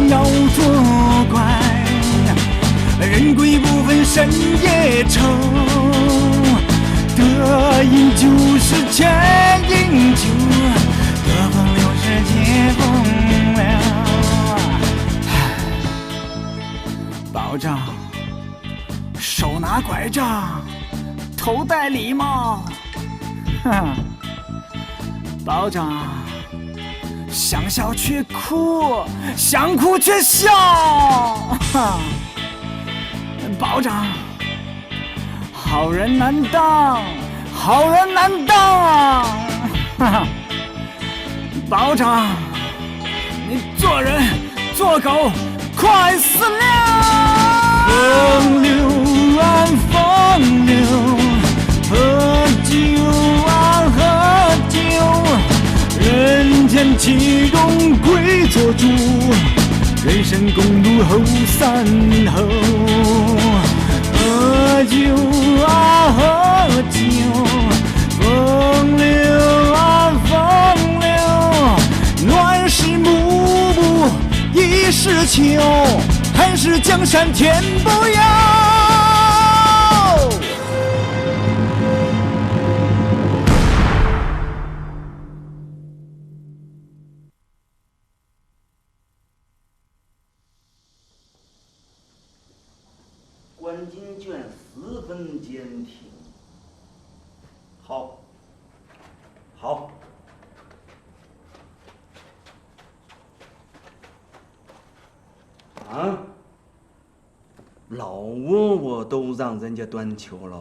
要作怪，人鬼不分深夜愁，得饮就是千饮酒，得风流是解风流。保长，手拿拐杖，头戴礼帽，哼，保长。想笑却哭，想哭却笑，保长，好人难当，好人难当，保长，你做人做狗快死了！风流啊风流，喝酒啊喝酒。人间岂容鬼做主，人生共度后三后。喝酒啊喝酒，风流啊风流，暖是暮暮已是秋，寒是江山天不由。关金卷4分监听。好，好。啊！老窝窝都让人家端球了。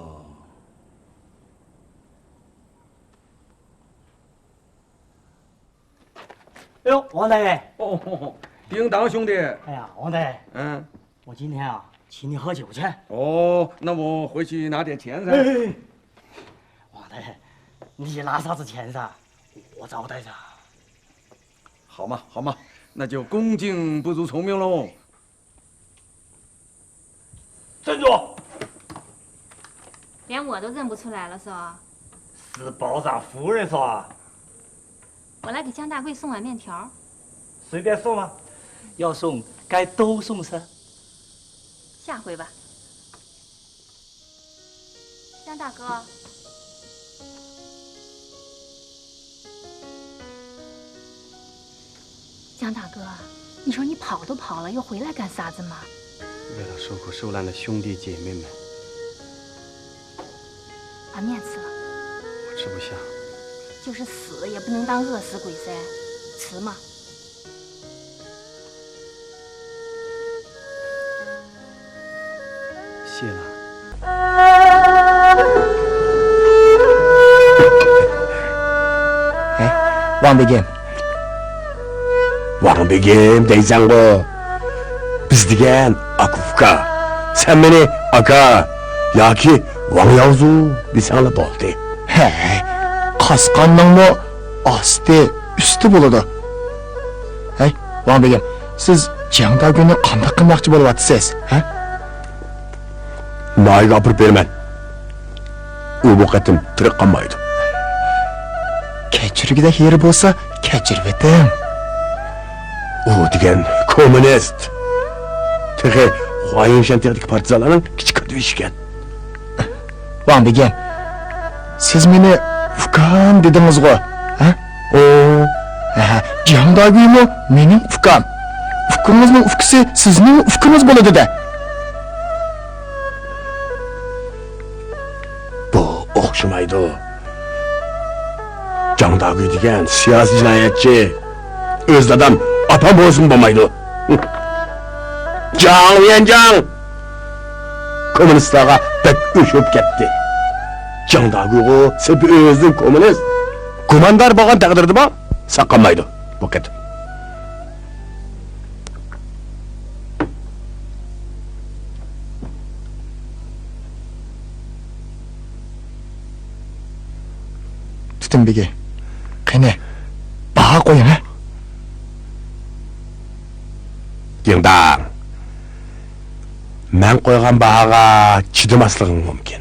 哎呦，王大哦，叮当兄弟。哎呀，王大嗯，我今天啊请你喝酒去。哦，那我回去拿点钱噻。王大你拿啥子钱噻？我招待噻。好嘛，好嘛，那就恭敬不如从命喽。站住！连我都认不出来了是吧？是保长夫人是吧？我来给江大贵送碗面条。随便送吗？要送该都送噻。下回吧。江大哥，江大哥，你说你跑都跑了，又回来干啥子嘛？为了受苦受难的兄弟姐妹们，把面吃了。我吃不下。就是死也不能当饿死鬼噻，吃嘛。谢了。哎，王北京，王北京대장고 biz degan aka uka sen meni aka yoki Vangyavzu desanglar bo'ldi. Hey, qasqonning osti usti bo'ladi. Hey, Van Begim, siz Jangdaguni qanday qilmoqchi bo'lyapsiz, ha? Noyga olib berman. U bu qatim tirik qolmaydi. Kechirgida yeri bo'lsa, kechirib eting. U degan kommunist. Tig'i Xoyin-Shantiqdagi partizanlarning kichik ishgan. Van Begim, siz meni ukam dedingiz-ku, ha? Jangdagimi mening ukam. Ukingizning ukisi sizning ukingiz bo'ladi-da. Bu o'xshamaydi. Jangdagi degan siyosiy jinoyatchi. O'z dadam opam bo'lsin bo'lmaydi. Jang Yanjang kommunistlarga pek o'shib ketdi. Jangdagi o sepi o'zining kommunist. Komandar bo'lgan taqdirda saqlanmaydi. Bu ket. Tutunbegi, qani, baho qo'ying, ha? Dingdang. Men qo'ygan bahoga chidamasligim mumkin.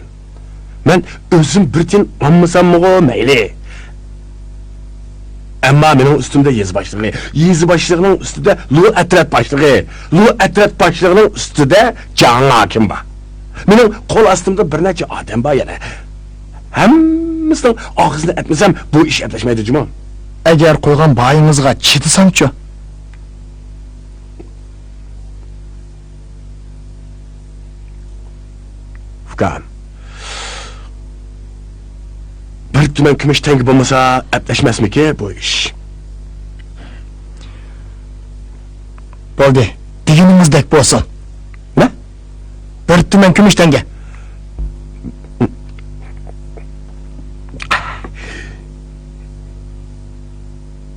Men o'zim bir tin olmasam-mu mayli. Ama benim üstümde yez başlığı. Yez başlığının üstünde Lu Etret başlığı. Lu Etret başlığının üstünde Can Hakim var. Benim kol astımda bir neçe adam var yana. Hemmisinin ağzını etmesem bu iş etleşmeydi Cuma. Eğer koygan bayınızga çidisamçı. Furkan. Bir tümen kümüş tengi bulmasa etleşmez mi ki bu iş? Boldu. Digininizdek bolsun. Ne? Bir tümen kümüş tenge.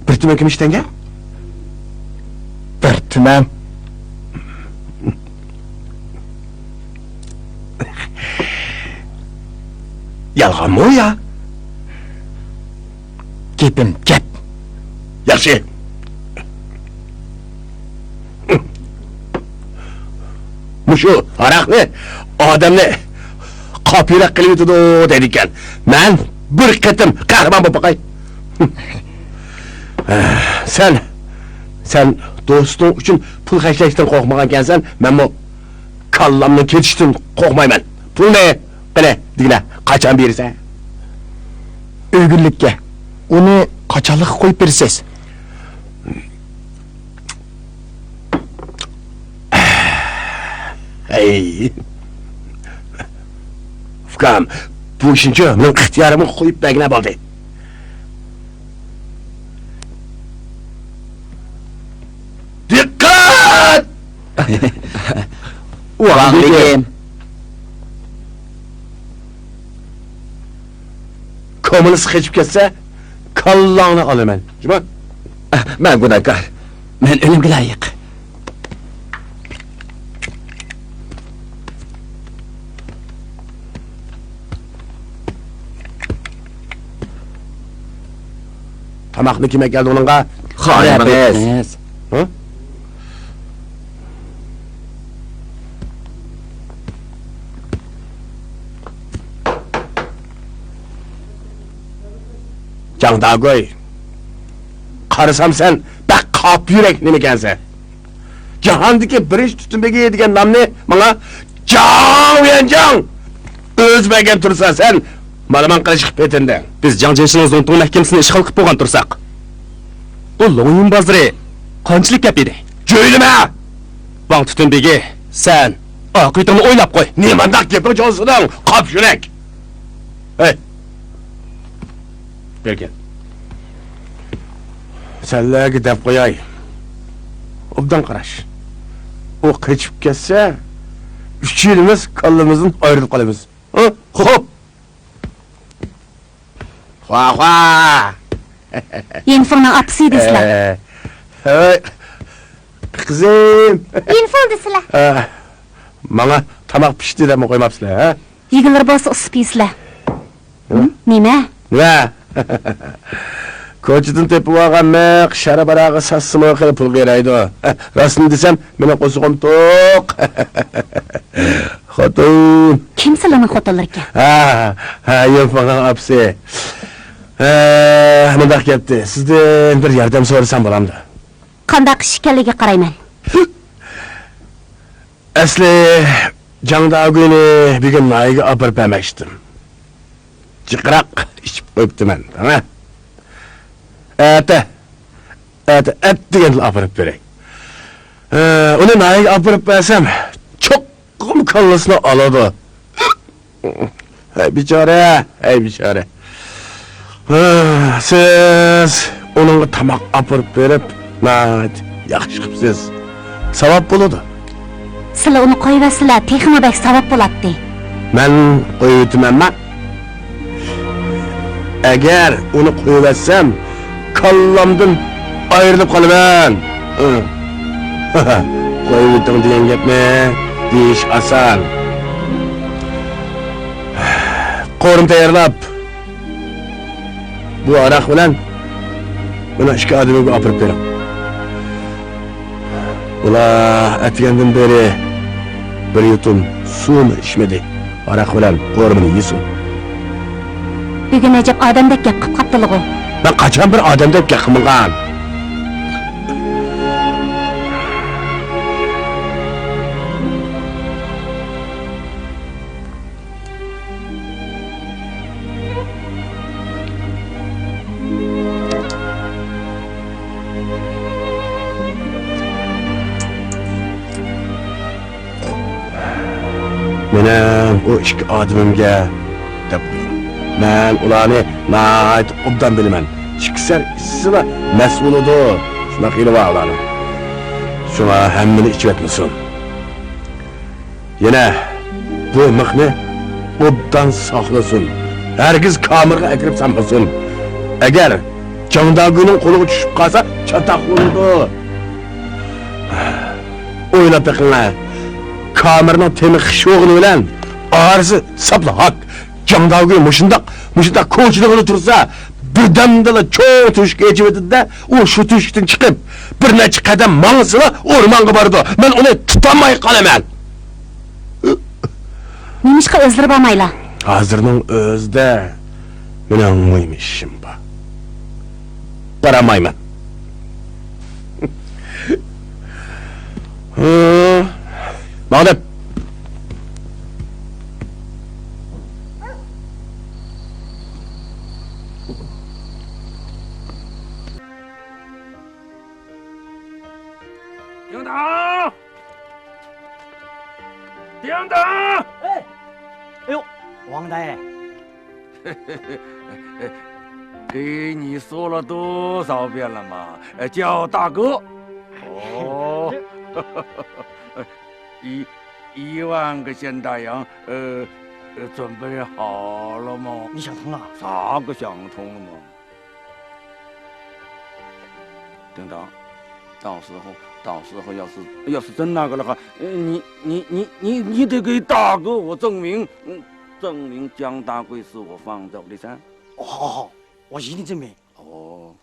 Bir tümen kümüş tenge? Bir tümen. Yalgan mı o ya? Gepim gep. Yaxşı. Muşu, araklı, adamını kapıyla kılıyordu dedikken. Ben bir kıtım kahraman babakay. Sen dostun için pul kaçlaştın korkmagan gelsen, ben bu kallamın ketiştin korkmayman. Pul ne? Bile, dine, kaçan birisi. Ögürlükке. Onu kaçalık koyup berisiz. Hey. Fukam, bu işinci benim ihtiyarımı koyup begine baldı. Dikkat! Ulan begim. Komünist geçip kesse, kallağını alır ben. Cuma? Ben günahkar. Ben ölümge layık. Tamakını kime geldi onunla? Harabes. Hı? Candağı koy. Karısam sen bak kap yürekli mi gelsen? Cihandaki bir iş tütünbeki yedigen nam ne? Bana can uyan can! Özbegen tursan sen malaman kılıçık petinde. Biz Can Jenşin'in zontuğun mahkemesini işgal kıp boğan tursak. O loğun bazırı kançılık yap edi. Cöylüme! Van tütün begi, sen akıtını oylap koy. Ne mandak yapıcı olsun kap yürek! Hey! Gel. Senle gidip koyay. Obdan karaş. O kaçıp kesse, üç yerimiz kallımızın ayrılıp kalımız. Hı? Hop! Hua! Yenfong'un apısıydısılar. Evet. Kızım. Yenfong'dısılar. Bana tamak pişti de mi koymapsılar ha? Yig'illar bolsa ısıp yeysizlar. Nima? Ne? Koçudun tepi vağamak, şarabarağı sassımı kılıp pul geraydı o. Rastını desem, bana kosuğum tok. Xotun. Kim silinin xotinlarga? Yenfong'un apsi. Mındak kepti, sizden bir yardım sorsam bolamdı. Qandaq ish ekanligiga qarayman. Asli, Candağı günü bir gün nayıgı apırıp emekştim. Çıkırak içip öptüm ben, tamam? Et diyen apırıp vereyim. Onu nayıgı apırıp versem, çok kallısını aladı. Hey biçare. Siz onun tamak apırıp verip, yaxşıqıpsiz. Savap buludu. Sizlar uni qo'yivasizlar, texmi bak savob bo'ladi. Ben koyutumam. Eğer onu koyuversem, kallamdan ayrılıp kalıven. Koyutum diyen gitme, diş asan. Korum tayarlap. Bu arak bilen, buna iki adımı apırıp verim. Ula etkenden beri bir yutum su mu içmedi? Arak bilen korumunu yiyin. Bugun ajab odamdek gap qilib qaptilig'u. Ben kaçan bir adamda yakınmıgan. Menem o iki adamımga dep men ularni nayt obdan bilaman. Chiqsar issila mas'uludu. Shuna qili va ularni. Shuna hammani ichib etmasin. Yana bu mixni obdan saqlasin. Hergiz kamerga akirib sanmasin. Agar Jangdaguning qo'liga tushib qolsa, chataq bo'ladi. O'ylab beqinglar. Kamerning temi xishog'ini bilan arzi sapla haq Jangdagu mushundaq ko'chligida tursa birdamdala cho'g' tushga yechib etdi-da, u shu tushdan chiqib bir necha qadam mangsila o'rmonga bordi. Men uni tutolmay qolaman. Nemishqa o'zdirib olmaylar? Hozirning o'zida mening muhim ishim bor. Baramayman. Madem叮当，叮当，哎呦，王大爷，给你说了多少遍了嘛？叫大哥。哦，1万个现大洋，准备好了吗？你想通了？啥个想通了吗？叮当，到时候要是真那个的话，你得给大哥我证明，证明江大贵是我放走的噻。哦，好，我一定证明。哦，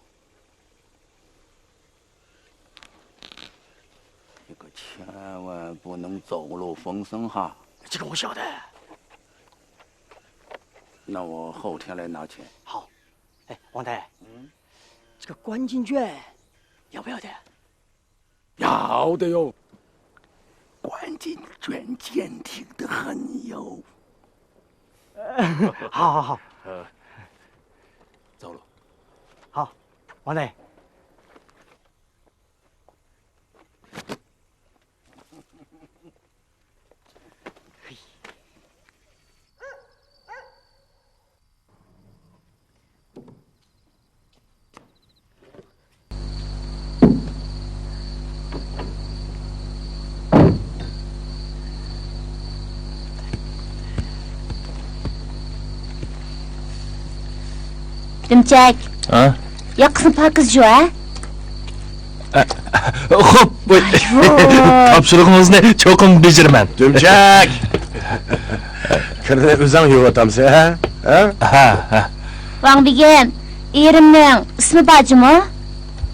你可千万不能走漏风声哈。这个我晓得。那我后天来拿钱。好。哎，王大爷，这个关进券要不要的？要的哟。关进券坚挺得很哟。好。走了。好，王大爷。Dimchak. Ha? Yoqsin pokiz jo-a? Xo'p, topshirig'ingizni cho'qim bejiraman. Dumchak. Kirni o'zing yuvatamsan, ha? Ha. Vangbegim, erimning ismi bojimi?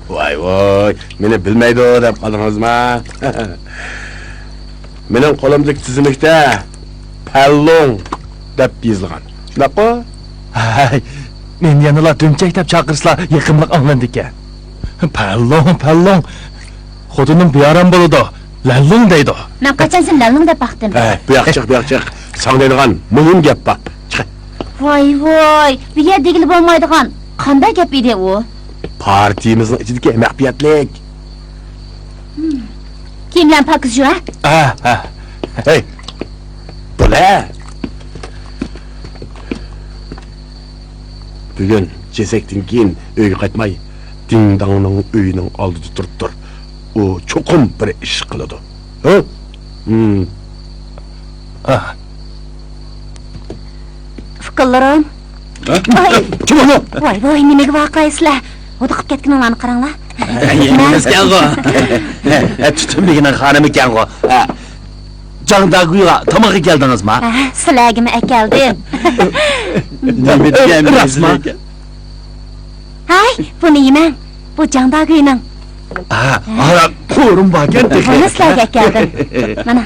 Voy, meni bilmaydi deb qoldingizmi? Mening qo'limdagi tizimlikda Pallong deb yozilgan. Shunaqmi? Hay, men yanala Dumchak deb chaqirishlar yaqinlik anglandi ekan. Pallong. Xotinim beyaram bo'ladi. Lallung deydi. Men qachon sen lallung deb baqdim. Bu yoqchiq. Sang deydigan muhim gap bor. Chiq. Voy, bu yer degili bo'lmaydigan qanday gap edi u? Partiyamizning ichidagi mahbiyatlik. Kim bilan pokiz jo-a? Ha. Hey. Bula. Bugun jesakdan keyin uyga qaytmay, Dingdangning uyining oldida turib tur. U cho'qim bir ish qiladi. Ha? Fikrlarim. Kim uni? Voy, nimaga voqeysizlar? O'diqib ketganlarni qaranglar. Yengimiz ekan-ku. Tutumligining xonimi ekan-ku. Jangdaguga tomoqqa keldingizmi? Sizlargami akaldim. Nima deganingiz? Hay, buni yemang. Bu Jangdaguning Ana, ko'rim borkan Buni sizlarga keldim. Mana.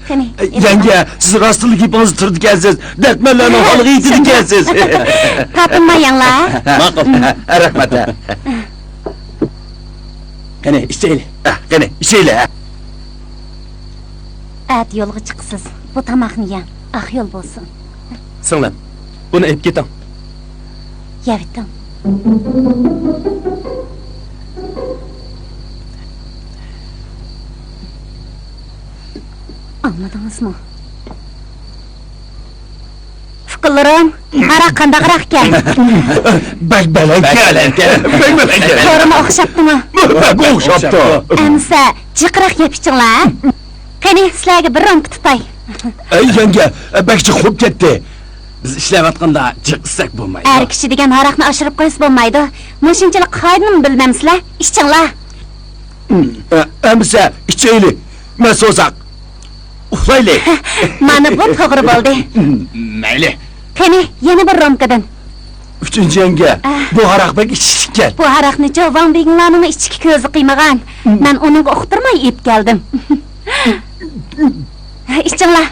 Qani. Yenge, siz rastlık ipinizi tırdı ekansiz. Dətmənlərinin halığı itidi ekansiz. Tapınmayanglar. Rahmat. Qani, içeyli. Qani, içeyli. At yo'lga chiqsiz. Bu tamoqni yeng. Ah yo'l bo'lsin. Singlim, buni ep keting. Yavitim. Anladыңызмы? Fikrlarim, ara qandaqroq ekan. Bək-bələnke. Ko'rimi o'xshabdimi? Bək o'xşapdı. Amsa, jiqroq yeb ichinglar. Qani, sizlarga bir rom tutay. Yenge, bəkçi xub ketdi. Biz ishlayotganda chiqsak bo'lmaydi. Er kishi degan aroqni oshirib qo'ysa bo'lmaydi. Mushunchalik qoidani bilmamsizlar? Ichinglar. Amsa, içeyli. Men so'zaq. Uxlayli. Mana bu to'g'ri bo'ldi. Mayli. Qani, yana bir romkadan. Üçüncü yenge, bu haraq bek içişken. Bu aroqni Van Biglanning ichki ko'zi qiymagan. Men uni uqtirmay yeb keldim. Ichinglar.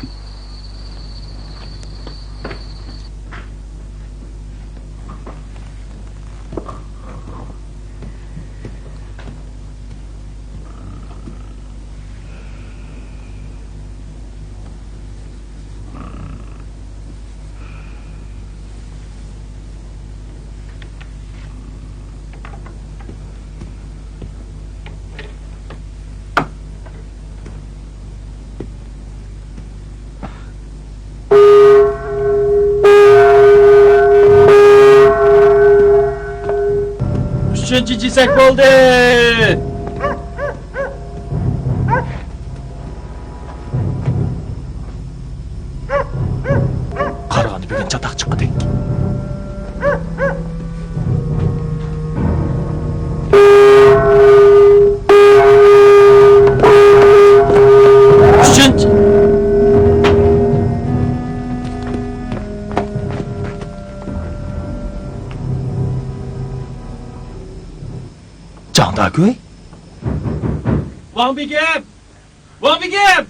Üçüncü cisak oldu. Qarag'anda bugun chatoq chiqdi. Üçüncü. Candagöy? Van Bigem! Van Bigem!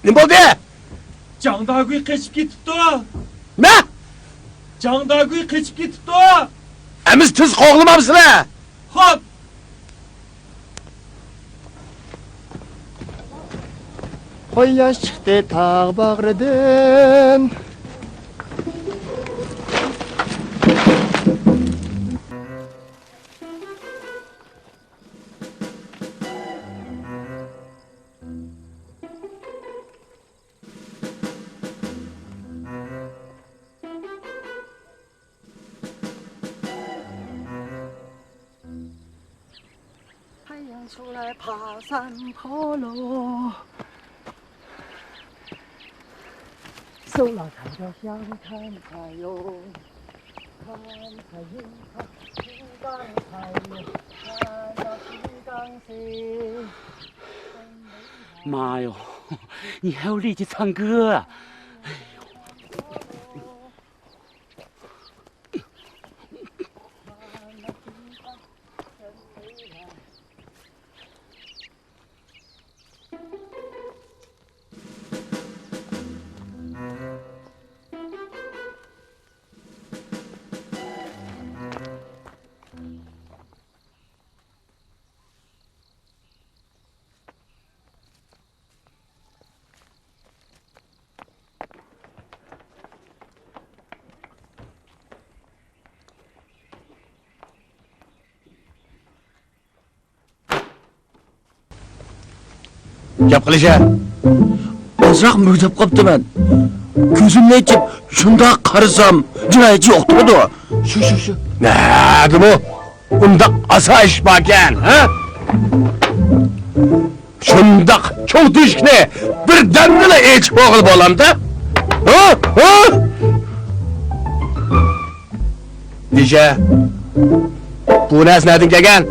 Ne oldu? Candagöy kaçıp ketipti. Ne? Candagöy kaçıp ketipti. Emiz tiz qo'g'limamsizlar? Hop! Quyosh chiqdi tog' bag'ridan.太阳出来爬山坡喽，手拉长条想看彩哟，看彩云，看西岗彩哟，看到西岗西。妈哟，你还有力气唱歌啊！Gap qilishar. Ozroq mug'dab qoptiman. Ko'zimni ochib, shundoq qarasam, jinoyatchi yo'q turdi. Shu. Nima bu? Unda asayish borkan, ha? Shundoq cho'g' teshikni bir damgina echib o'g'il bo'lamda? Ha? Disha. Bu narsadan kelgan?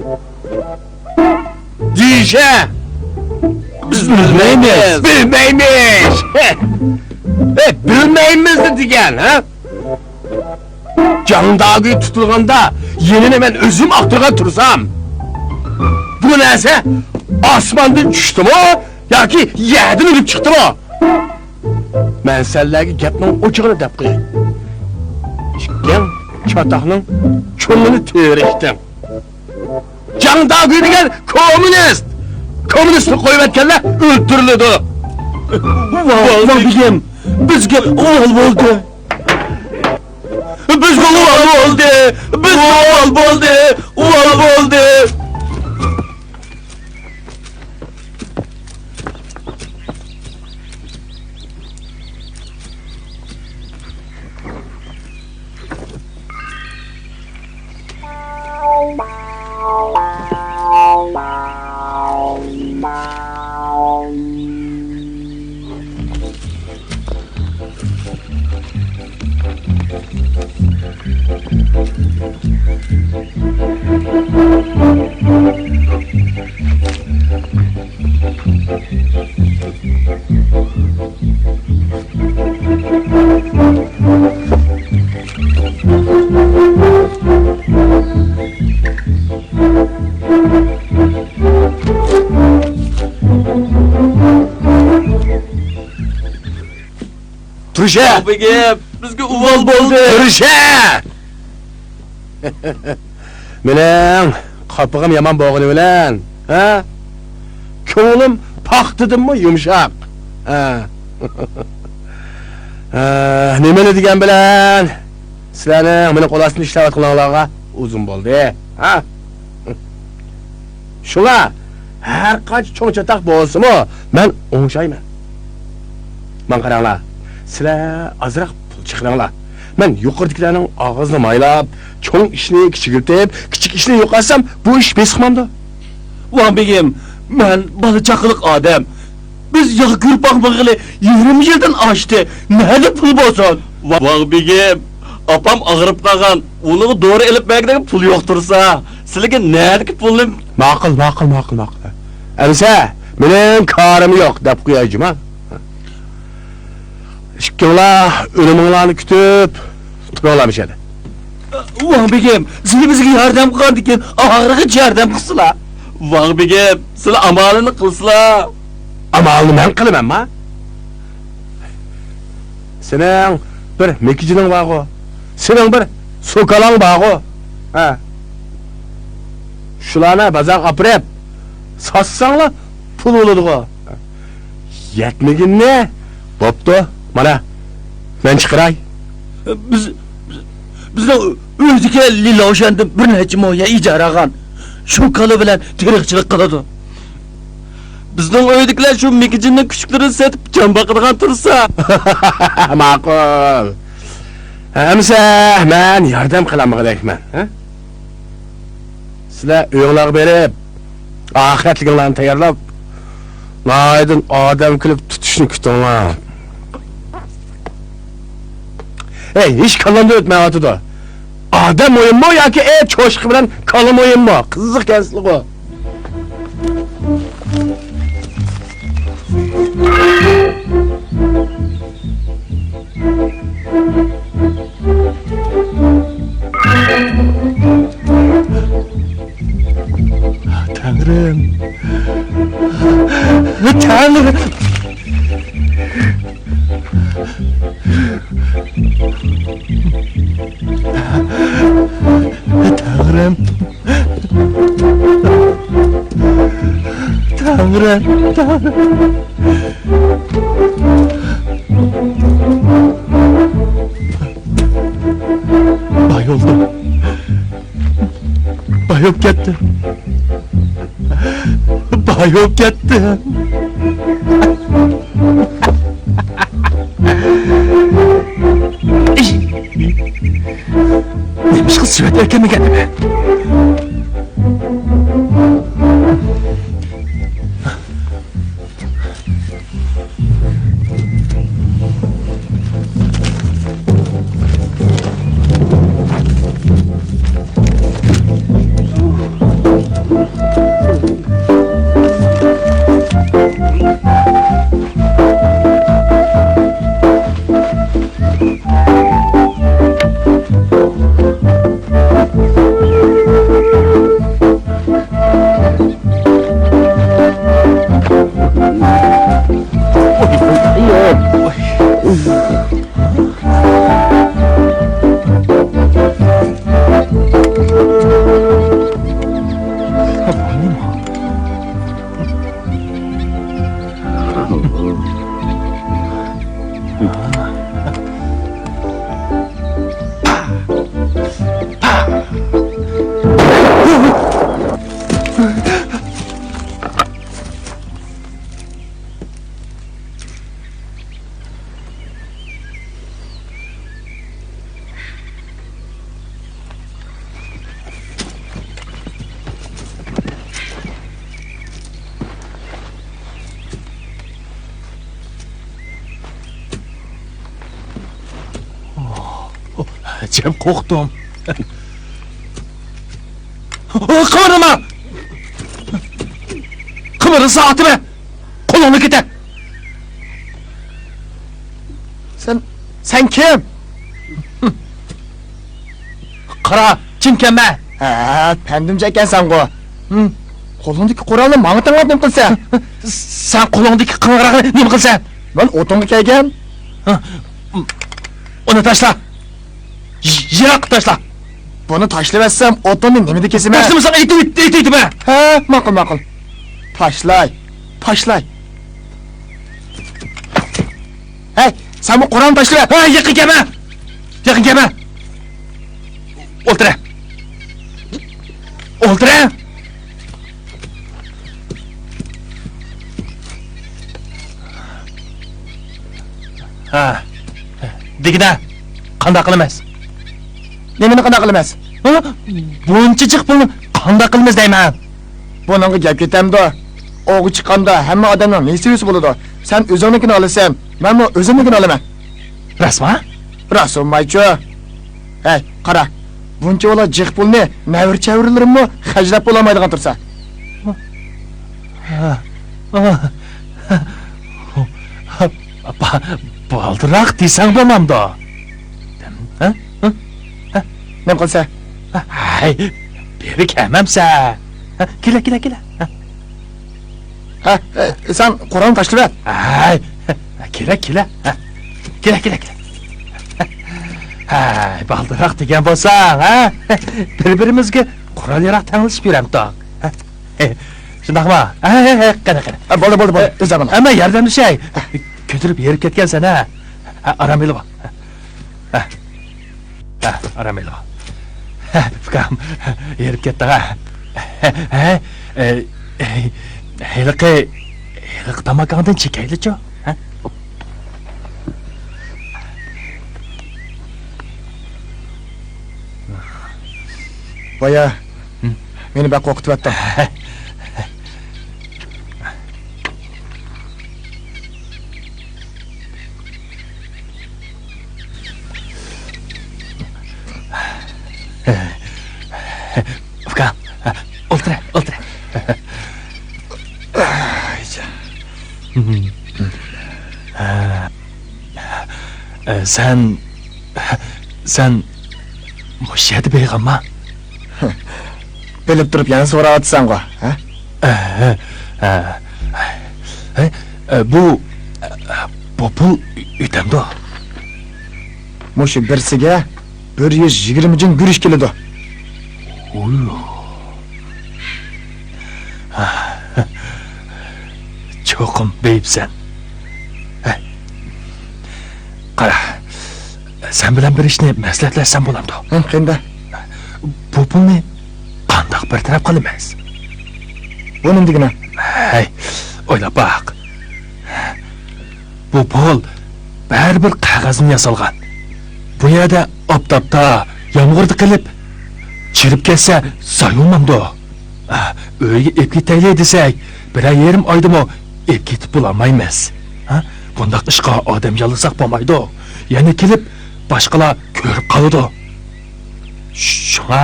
Disha. Biz bilmaymiz. Bilmaymiz. Bilmaymiz degan, ha? Candagı tutulganda yenine men özüm aktırgan tursam. Bu neyse asmandan düştüm o, ya ki yerden ölüp çıktım o. Ben senlerge gapның uçağını dep koyayım. Çıkken çatağının çölünü törektim. Candagı degen komünistni koyup etkenler öldürüldü. Valbigim, bizge uval bo'ldi. Bizge uval bo'ldi. Uval bo'ldi. Turşe! Valbigim, bizge uval bo'ldi. Turşe! Mening qopig'im yomon bo'g'ini bilan, ha? Ko'nglim paqtidimmi yumshoq. Ha. Nimani degan bilan sizlarning meni qo'l ostida ishlayotganlarga uzun bo'ldi, ha? Shunga har qancha cho'ng chataq bo'lsa-mu, men o'ngshayman. Men qaranglar. Sizlar azroq pul chiqaringlar. Men yuqoridagilarning og'zini maylab, cho'ng ishni kichikirtib, kichik ishni yo'qolsam, bu ish besiqmamdi. Valbigim, men bola chaqiliq odam. Biz yog' ko'rpoq big'ili 20 yildan oshdi. Nega pul bo'lsin? Valbigim, opam og'rib qolgan. Uning dori elib bergan pul yo'q tursa, sizlarga nega pulim? Ma'qul. Amsa, mening korim yo'q deb qo'yayjim ha. İşkiler ölümünlerini kütüp tutuyorlarmışydı. Valbigim, sizlar bizga yordam qilgandikin, og'rig'i yordam qilsizlar. Valbigim, sizlar amalini qilsizlar. Amalını men qilaman ma. Sening bir mekijining bor-ku. Sening bir so'kalang bor-ku. Ha. Shularni bazar qapirib, satsanglar pul bo'ladi-ku. Yetmaginni bo'pti. Mana men chiqiray. Bizning o'ziga lila o'shanda bir necha moya ijara olgan. Shu qo'li bilan teriqchilik qiladi. Bizning uydagilar shu mekijinning kuchuklarini setib jon boqadigan tursa. Ma'qul. Amsa men yordam qilamoqdakman, ha? Sizlar uyinglarga berib, oxiratliginglarni tayyorlab, noydin odam qilib tutishni kutinglar. Hey, hiç kalanda ötme atıda. Adam oyun mu ya ki çoşku bilen kalım oyun mu? Kızlık kenslik o. Tanrım. Tanrım. Tanrım. Bayıldım. Bayılıp gitti. Bayılıp gitti. Neymiş kız süvet erken mi geldi be? acayip korktum. Kıvırma! Kıvırırsa atımı! Kolunu gider! Sen kim? Kara, kimken ben? Ha, pendimce ekensen go. Kolundaki Kur'an'ı bana tanımadın kılsa. Sen kolundaki kıvırağı ne mi kılsan? Ben otonga kelgen. Onu taşla! Yırak taşla! Bunu taşlayıversem otonu nemidi kesime. Taşlı mı sana iti be! Ha, makul. Taşlay. Hey, sen bu Kur'an'ı taşlayıver. Ha, yakın gelme! Yakın gelme! Oldur he! Ha, digide, qanda qilamiz. Nemini qana qilamiz? Ha, bunchacık pulni qanda qilamiz deyman. Bununla gap ketemdi. Oğu çıkanda hamma adamın nesi yüzü buludu. Sen özününkini alırsın, ben bu özümünkini alamam. Rasma? Rasul mayçu. Hey, qara. Buncha ola jiq pulni navir çevirilir hajlab bulamaydigan tursa. Baldırak deysan bo'lmamdi. Ha? Nem qilsa? Hay, beri kelmamsa. Kela. Ha, sen Kur'an taşlayıver. Hay, kela. Kela. Hay, baldırak degan bo'lsang, ha? Bir-birimizga qurol yaraq tanlashib beramiz da. Shundaqmi? Qana. Bo'ldi. O'zaman. Ama yordamlashay. Ko'tarib yerib ketgansan, ha? Aram elib. Aram elib. Fikam, yerib ketdi, ha? Heliqi tamakangdan chekayli-chi, ha? Baya, meni bak qo'rqitib Fikam, o'ltir. Sen mushaydi beyg'amma. Bilib turib yana so'rayotsan go, ha? Bu pul ötemdi. Mushu birsiga 120 jin gurish keladi. Çokum beyipsen. Qara, sen bilan bir ishni maslahatlashsam bo'lamdi. Qanday? Bu pulni qandoq bir taraf qilamiz? Bunun digina. Hey, o'ylab baq. Bu pul baribir qog'ozdan yasalgan. Bu yerda optapda yomg'irda qilib chirib ketsa sayolmamdi. Uyga ep ketaylik desak, bir yarim oydimi ep ketib bo'lmaymiz. Bundaq ishqa odam yolsaq bo'lmaydi. Yana kelib boshqalar ko'rib qoladi. Shunga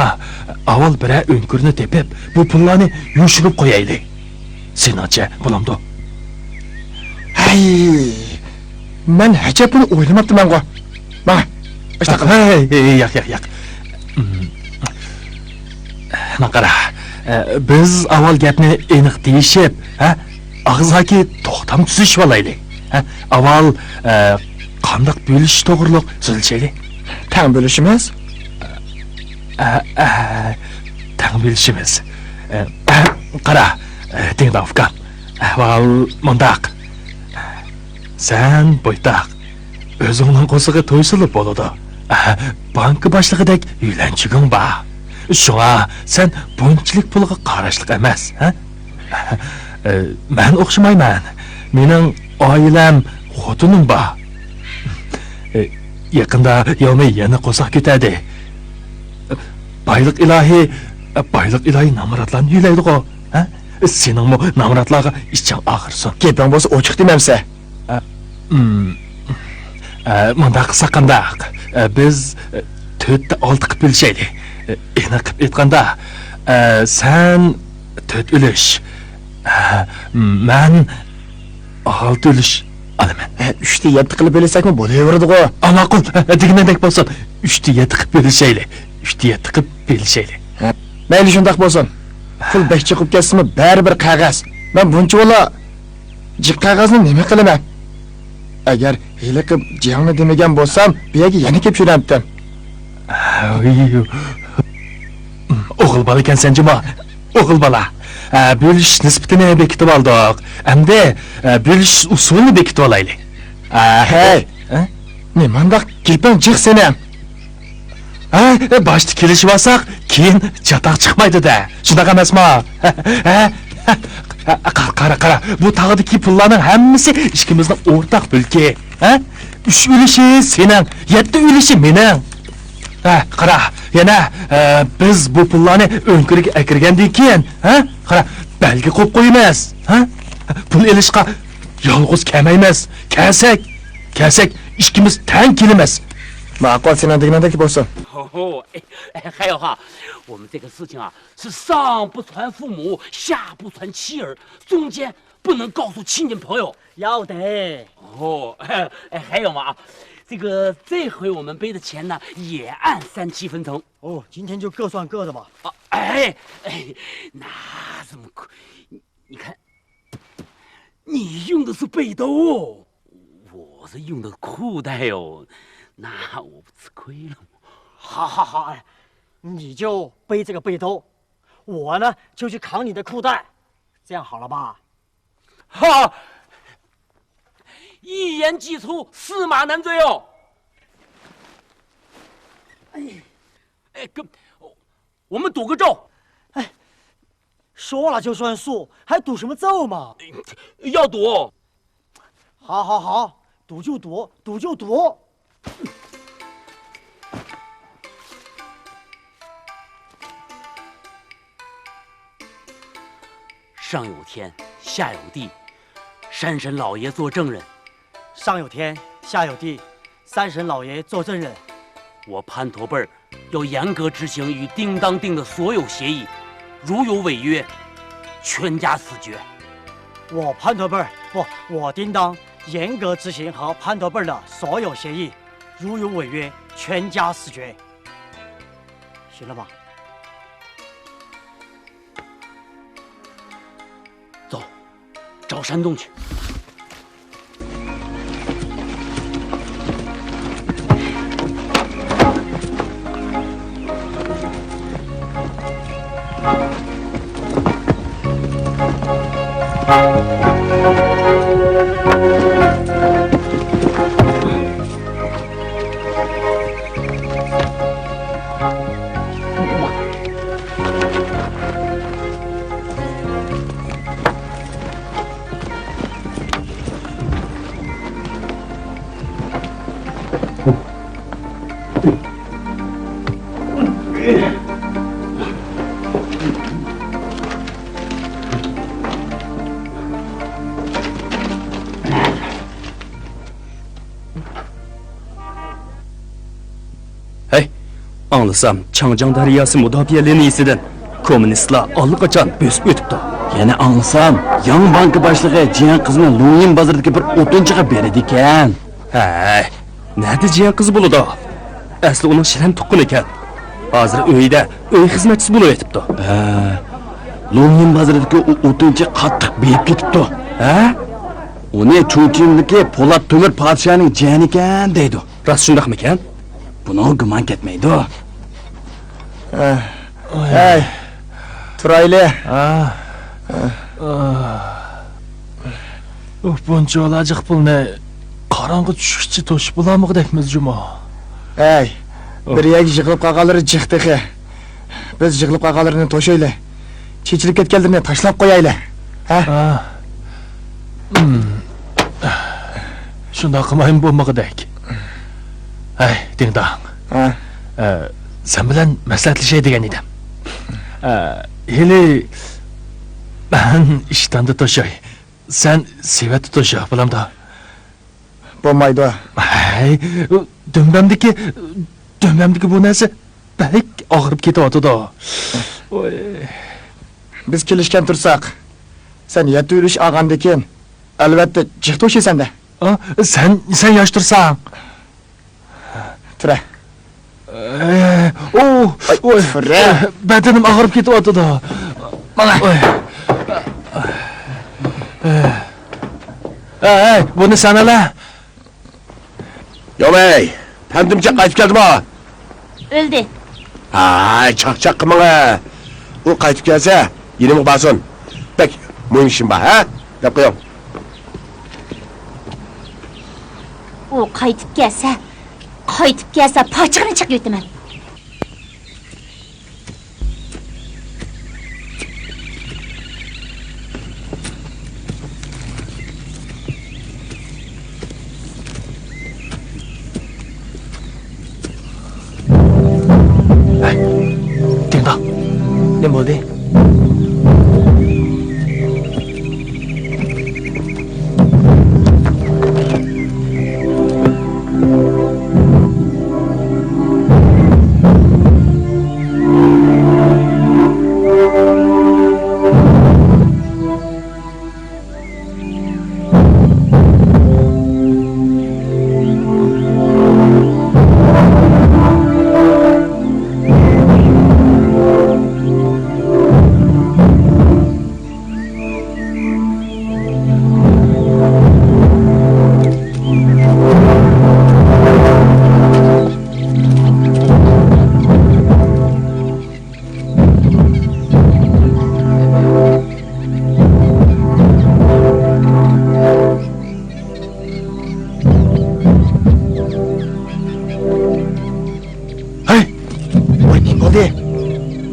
avval bir o'nkirni tepib, bu pullarni yushirib qo'yaylik. Senatcha bo'lamdi. Hay! Men hech buni o'ylamabman go. Mana, ishta qil. Yo'q. Naqara, biz avval gapni aniq deyishib, og'zaki to'xtam tuzishib olaylik. Avval qandoq bo'lish to'g'riliq so'zlashaylik. Tang bo'lishimiz? Tang bo'lishimiz. Qara, tingla Fikam. Avval mundaq. Sen boytaq. O'zingning qo'sig'i to'ysilib bo'ladi. Banka boshlig'idek uylanchiging bor. Shunga sen bunchalik pulga qarashliq emas, ha? Men o'xshamayman. Mening oilam, xotinim bor. Yaqinda yomay yana qo'saq ketadi. Bayliq ilahi namratlarni uylaydi-ku, ha? Sening bu namratlarga iching og'irsin. Gaping bo'lsa ochiq demamsa. Mundaq qilsa qandaq? Biz 4'te 6 qilib bilishaylik. Aniq qilib aytganda, sen 4 ulush, men 6 ulush olaman. 3'te 7 qilib bilsakmi bo'laveradi-ku. Ma'qul, deganidek bo'lsin. 3'te 7 qilib bilishaylik. 3'te 7 qilib bilishaylik. Mayli shundaq bo'lsin. Pul 5 chiqib ketsimi, baribir qog'oz. Men buncha bo'la jiq qog'ozni nima qilaman? Agar hiyla qilib jiyongni demagan bo'lsam, bu yerga yana kelib sho'ramdim. O'g'il bola ekansan, Juma. O'g'il bola. Bo'lish nisbatini bekitib oldik. Hamda bo'lish usulini bekitib olaylik. Hey. Nimandaq gaping jiq seni ham. Boshda kelishib olsak, keyin chatoq chiqmaydi-da. Shunaqa emasmi? Qara, bu tag'dagi pullarning hammasi ikkimizning o'rtaq mulki. 3 ulushi sening, 7 ulushi mening. Qara, yana biz bu pullarni o'nkiriga akirgandan keyin, qara, belgi qo'yib qo'yamiz, Pul elishqa yolg'iz kelmaymiz. Kelsak, ikkimiz tang kelamiz. Ma'qul, sen deganidek bo'lsin.还有哈，我们这个事情啊，是上不传父母，下不传妻儿，中间不能告诉亲戚朋友。要得。还有嘛，这回我们背的钱呢，也按3、7分成。哦，今天就各算各的吧。那怎么？你看，你用的是背兜哦，我是用的裤袋哦，那我不吃亏了吗？好，你就背这个背兜，我呢就去扛你的裤袋，这样好了吧？好，一言既出，驷马难追哦。我们赌个咒。说了就算数，还赌什么咒嘛？要赌。好，赌就赌。上有天，下有地，山神老爷做证人。上有天，下有地，三神老爷做证人。我潘驼辈儿要严格执行与叮当定的所有协议，如有违约，全家死绝。我潘驼辈儿不，我叮当严格执行和潘驼辈儿的所有协议，如有违约，全家死绝。行了吧？走，找山洞去。Anlasam, Changjiang daryasi mudofaa liniyasidan kommunistlar allaqachon bosib o'tibdi. Yana anlasam, Yang banki boshlig'i Jiyan qizni Lunyin bozoridagi bir o'tinchiga berdi ekan. Nada Jiyan qizi bo'ladi? Asli uning shirin tuqqan ekan. Hozir uyda uy xizmatchisi bo'lib o'tibdi. Lunyin bozoridagi o'tinchi qattiq beyib ketibdi. Uni Chunchimdagi Po'lat Temir podshoning jiyani ekan deydi. Rost shundaqmi ekan? Buni gumon ketmaydi. Hey, turayli. Buncha olajiq pulni qorong'i tushishchi to'shib bo'lamig'idakmiz, Juma. Hey, bir yak yig'ilib qolganlari jiqdiqi. Biz yig'ilib qolganlarini to'shaylik. Chechilib ketganlarni tashlab qo'yaylik. Shunday qilmaymi bo'lmagidak. Hey, Dingdang. Sen bilan maslahatlashay degan edim. Hali ben ishtanda to'shay. Sen sevatda to'sha, bilamda. Bo'lmaydi. Hey, dumbamdagi Dömemdeki bu narsa pek ağırıp ketyapti da. Oy. Biz kelishgan tursak, sen yetti yurish olgandekin, albatta jiq to'shaysan da. Sen yosh tursan. Tura. Bedenim ağırıp ketyapti da. Mana. Bunu sen ala. Yomey, pendimce qaytib keldim ha. Öldü. Ay, çak qilmang. U qaytib kelsa, yenimi basın. Bek, muhim ishim bor, ha? Deb qo'yam. O qaytib kelsa pochig'ini chiqib o'taman. Dingdang. Nima bo'ldi?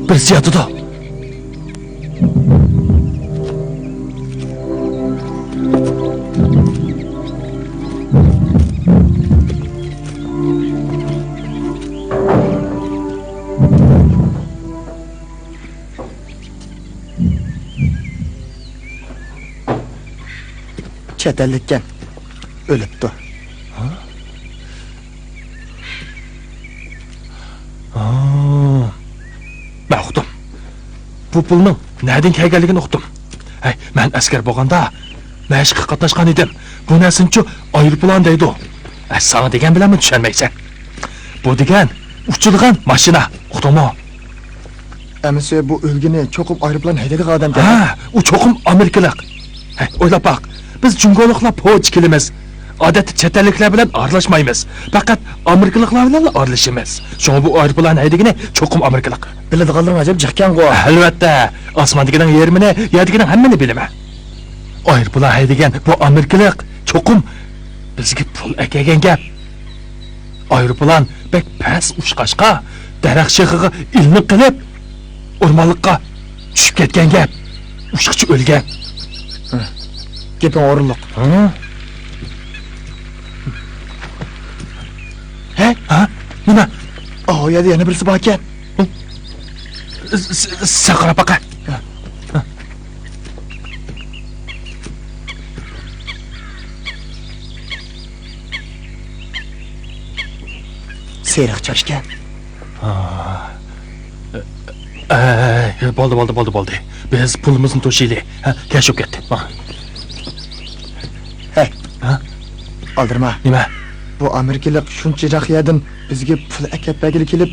Birisi yatıda. Chet ellikkan. O'libdi. Ben uqdim. Bu pulning nereden kelganligini uqdim. Men askar bo'lganda mashqqa qatnashgan edim. Bu narsa-chu aeroplan deydi. Sana degan bilanmi tushunmaysan? Bu degan uchirgan mashina. Uqdingmi? Amisi bu o'lgini cho'qib aeroplan haydaydigan odam ekan. Ha, u cho'qim Amerikalik. O'ylab baq. Biz jungoliqlar poch kelamiz. Odatda chet elliklar bilan aralashmaymiz. Faqat Amerikaliklar bilan aralashamiz. Shunga bu aeroplan haydagini cho'qim Amerikalik. Biladiganlar ajab jiqkan-ku. Albatta, osmondagining yerimini, yerdagining hammani bilaman. Aeroplan haydagan bu Amerikalik cho'qim bizga pul akagan gap. Aeroplan bek pas ushqashqa, daraxt shig'iga ilni qilib, o'rmonlikqa tushib ketgan gap. Ushqichi o'lgan. Gaping o'rinliq. Ha? Nima? O yerda yana birisi bor ekan. Saqra baqa. Seriq chashgan. Bo'ldi. Biz pulimizni to'shaylik. Kashib ketdi. Hey. Aldirma. Nima? Bu Amerikalik shuncha yerdan bizga pul akapagili kelib,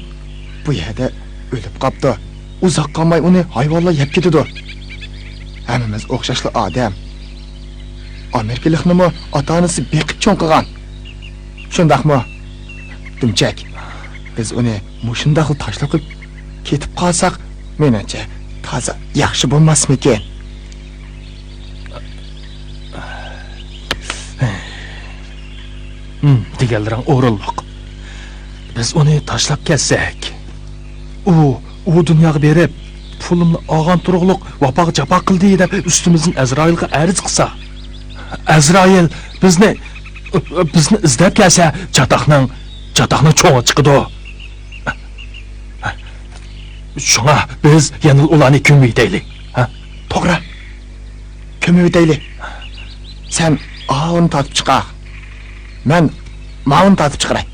bu yerda o'lib qopdi. Uzoq qolmay uni hayvonlar yeb ketadi. Hammamiz o'xshashli odam. Amerikaliknimi ota-onasi beqib cho'ng qilgan. Shundaqmi? Dumchak. Biz uni mushunda xil tashlab qo'yib ketib qolsak, menimcha toza yaxshi bo'lmasmikin? Deganlaring o'rinliq. Biz uni tashlab ketsak, u dunyoga berib, pulimni olgan turug'liq vapoga jafo qildi deb ustimizdan Azroilga arz qilsa, Azroil bizni izlab kelsa, chatoqning cho'ng'i chiqadi. Shunga biz yana ularni ko'miydik. To'g'ri. Ko'miydik. Sen o'g'lini tortib chiqar. Men ma'un tortib chiqaray.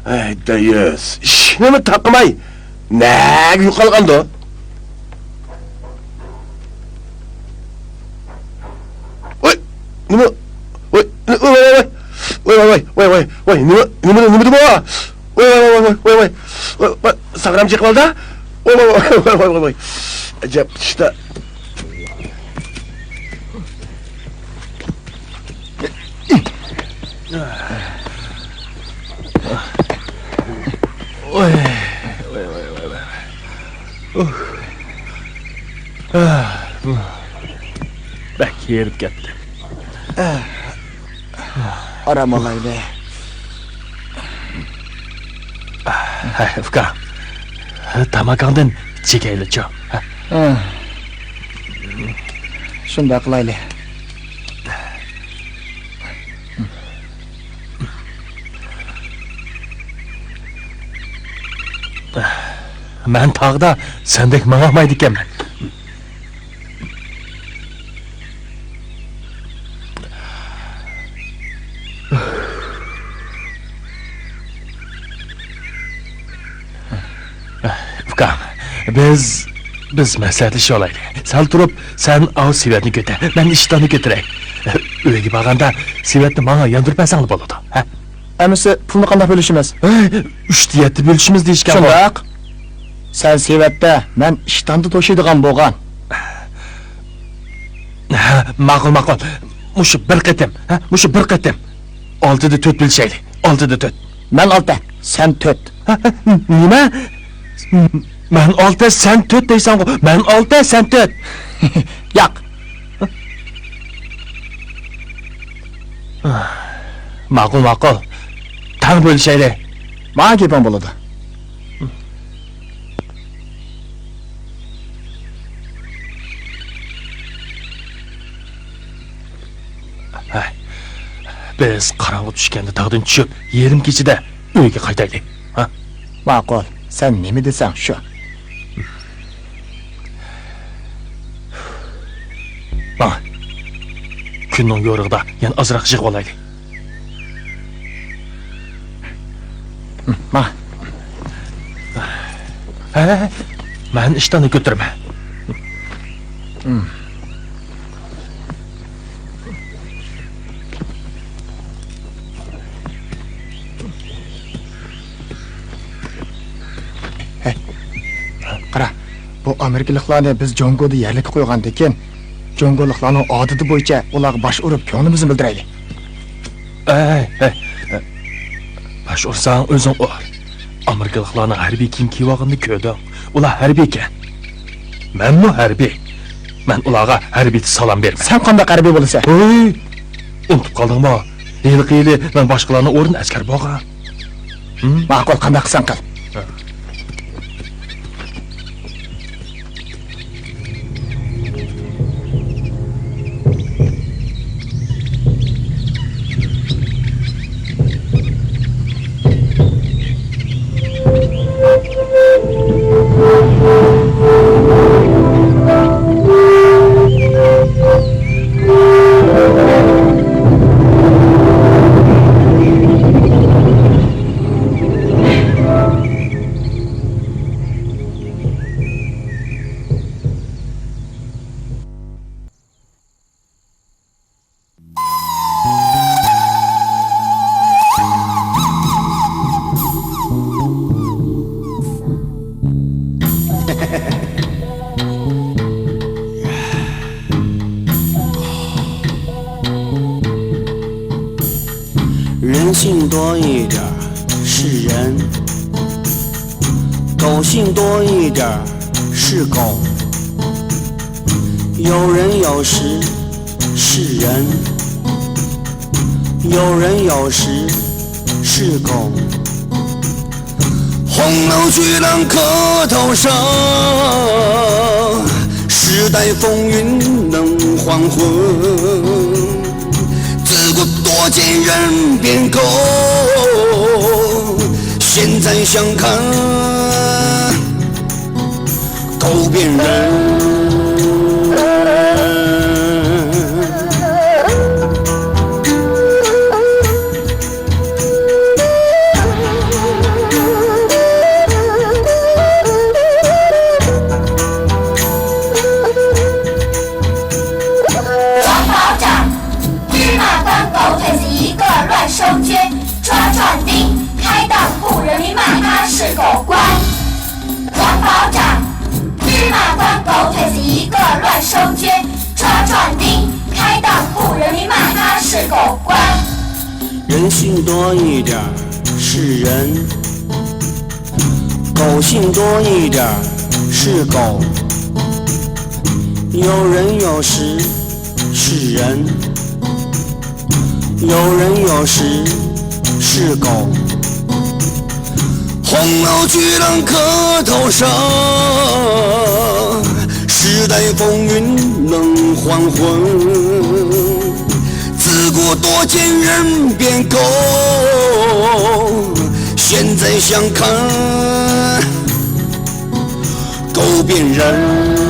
Ey deyöz, işini mi takmay? Näge yuqalganda? Oy, nima? Oy, oy, nima bu? Oy, sağram çıkmalda? Oy. Acep işte. Bak yerip ketdi. Aram olaylı. Uka. Tamagandın çekeyli ço. Şunda kılaylı. Ben tağda sendek mağamaydı ekanman. Uka, biz maslahatlashib olaylik. Sal turib, sen av Sivetni ko'tar, men ishtonni ko'taray. Uyga borganda Sivetni menga yondirmasang bo'ladi, ha? Emisi pulni qanday bölüşümüz? 3-7 bölüşimiz deyishgan. Şundaq. Sen Sivet'te, men iştanda toşuydigan bo'lgan. Ma'qul. Mushu bir qatim, ha? Mushu bir qatim. 6'da 4 bilishaylik. 6'da 4. Men 6, sen 4. Nima? Men 6, sen 4 deysan-ku. Men 6, sen 4. Yak. Ma'qul. Tang bo'lishaylik. Bana gepim bo'ladi. Biz qarong'i tushganda tog'dan tushib, yerim kechida uyga qaytaylik. Ha? Ma'qul. Sen nima desang shu. Mana. Kunning yo'rig'ida yana ozroq yig'ib olaylik. Ma. Men ishtonni ko'tiraman. Qara, bu Amerikaliklarni biz Jongoda yerlikka qo'ygandan keyin Jongoliklarning odati bo'yicha ularga bosh urib ko'nglimizni bildiraylik. Baş ursang o'zing ur. Amerikaliklarning harbiy kiyim kiyganini ko'rdim. Ular harbiy ekan. Menmi harbiy? Men ularga harbiy salom berman. Sen qanday harbiy bo'lasan? Oy! Unutib qoldingmi? Yili men boshqalarning o'rni askar bo'lgan. Ma'qul, qanday qilsan qil.人性多一点是人，狗性多一点是狗。有人有时是人，有人有时是狗。红楼巨浪磕头上，时代风云能黄昏。自古多见人变狗，现在想看狗变人。个乱收监，抓壮丁，开当铺，人民骂他是狗官。人性多一点是人，狗性多一点是狗。有人有时是人，有人有时是狗。红楼巨浪磕头上，时代风云能还魂。自古多见人变狗，现在想看狗变人。